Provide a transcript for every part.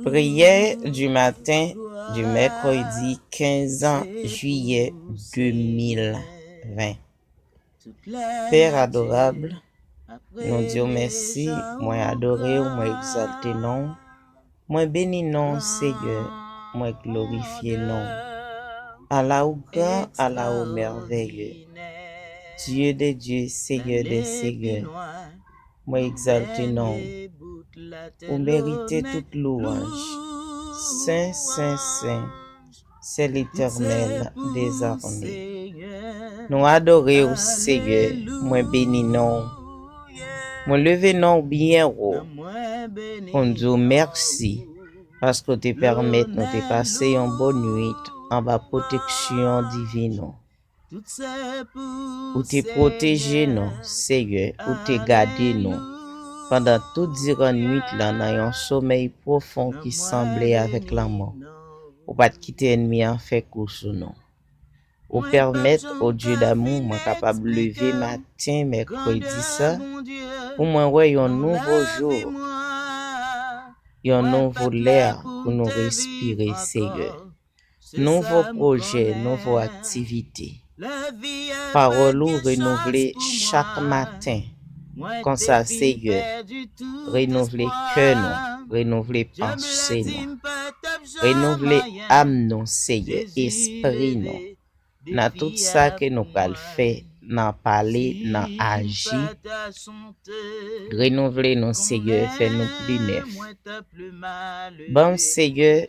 Prière du matin du mercredi 15 juillet 2020. Père adorable, nous disons merci, moi adoré ou moi exalté non, moi béni non Seigneur, moi glorifié non. Allah ou grand, Allah ou merveilleux, Dieu des dieux, Seigneur des seigneurs, moi exalté non, ou méritez toute louange. Saint, Saint, Saint, c'est l'Éternel des armées. Nous adorons au Seigneur, moi béni non, moi levé non bien haut, on dit merci parce que tu permets nous de passer une bonne nuit en bas protection divine. Ou te protégé nous, Seigneur, ou te gardé nous. Pendant toute durant nuit là, dans un sommeil profond qui semblait avec la mort. Ou pas de quitter ennemi en fait course non. Ou permettre au Dieu d'amour moi capable de lever matin mercredi ça pour moi ouais un nouveau jour, un nouveau l'air pour nous respirer Seigneur. Nouveau projet, nouveau activité. Parole renouvelée chaque matin. Comme ça, Seigneur, renouveler cœur nous, renouveler pensée nous, renouveler âme nous, Seigneur, esprit nous. Dans tout ça que nous allons faire, dans parler, dans agir, renouveler nous, Seigneur, faire nous plus neuf. Bon, Seigneur,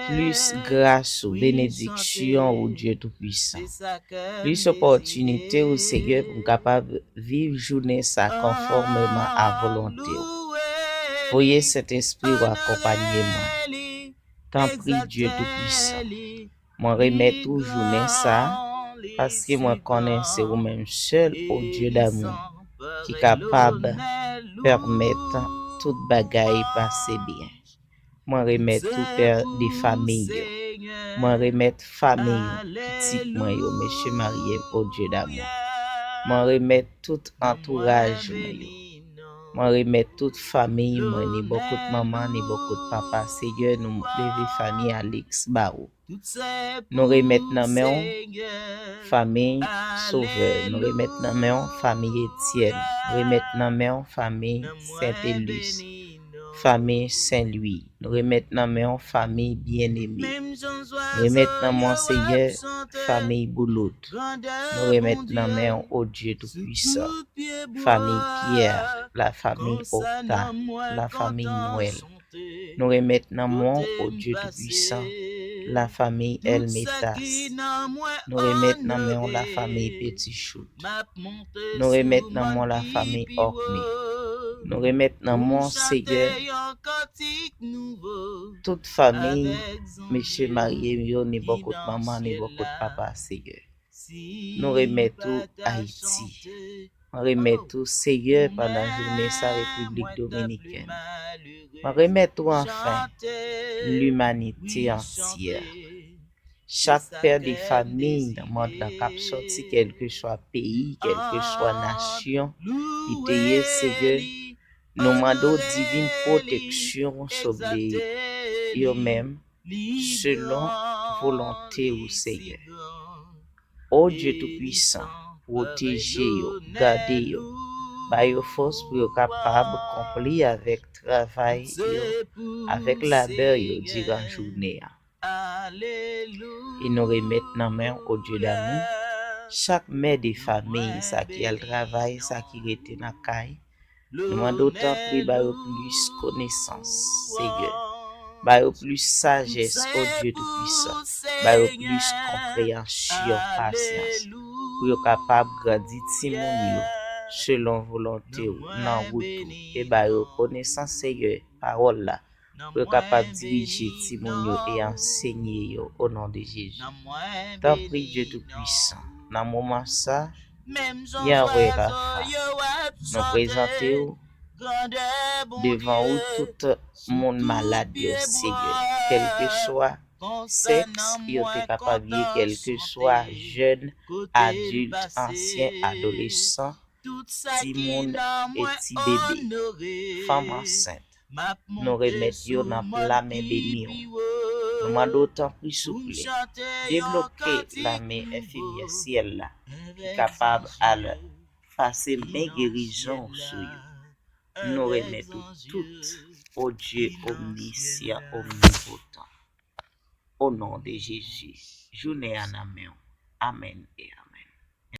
plus grâce ou bénédiction au Dieu Tout-Puissant. Plus opportunité au Seigneur pour capable de vivre journée ça conformément à volonté. Voyez cet esprit ou accompagner moi. Tant prie Dieu Tout-Puissant. Moi remets tout journée ça parce que moi connais c'est vous-même seul au Dieu d'amour qui est capable de permettre toute bagaille passer bien. Moi remettre tout père des familles. Moi remettre famille, petit moi yo, monsieur marié au Dieu d'amour. Moi remettre tout entourage moi yo. Moi remettre toute famille moi, ni beaucoup de maman, ni beaucoup de papa. Seigneur, nous lever famille Alex Barou. Nous remettre dans main famille Sauveur. Nous remettre dans main famille Étienne. Nous remettre dans main famille Saint-Élus. Famille Saint-Louis, nous remettons dans main famille bien-aimée, nous remettons dans mon Seigneur famille Boulout, nous remettons dans main au Dieu Tout-Puissant, famille Pierre, la famille Octa, la famille Noël, nous remettons dans main au Dieu Tout-Puissant, la famille Elmetas, nous remettons dans main la famille Petit Chout, nous remettons dans main la famille Orkney. Nous remettons dans mon Seigneur toute famille, monsieur marié, ni beaucoup de maman, ni beaucoup de papa, Seigneur. Nous remettons tout Haïti. Nous remettons tout Seigneur pendant la journée sa République dominicaine. Nous remettons enfin l'humanité entière. Chaque père de famille dans le monde qui a sorti, quel que soit pays, quelle que soit nation, il te Seigneur. Nous demandons divine protection sobre eux-mêmes selon volonté au Seigneur. Ô Dieu Tout-Puissant, protégez-yo, gardez-yo, baillez force pour être capable de accomplir avec travail, avec labeur durant la journée. Et nous remettons dans main au Dieu d'amour chaque mère de famille, ça qui a le travail, ça qui était dans la caille. Nous demandons autant plus connaissance, Seigneur. Baillez plus sagesse, au Dieu Tout-Puissant. Baillez plus compréhension, patience. Pour être capable de grandir Timounio selon volonté dans route. Et baillez connaissance, Seigneur, parole là. Pour être capable de diriger Timounio et enseigner au nom de Jésus. Tant prie Dieu Tout-Puissant. Dans le moment ça, Yahweh Rapha, nous présentons devant vous tout le monde malade, Seigneur, quel que soit sexe, il est capable, quel que soit jeune, adulte, ancien, adolescent, petit monde et petit bébé, femme enceinte, nous remettons dans la main bénie. Nous demandons autant plus souple. Développer la main infirmière ciel là, qui est capable à faire mes guérisons sur vous. Nous remettons toutes au Dieu omniscient, omnipotent. Au nom de Jésus, journée en amen. Amen et amen.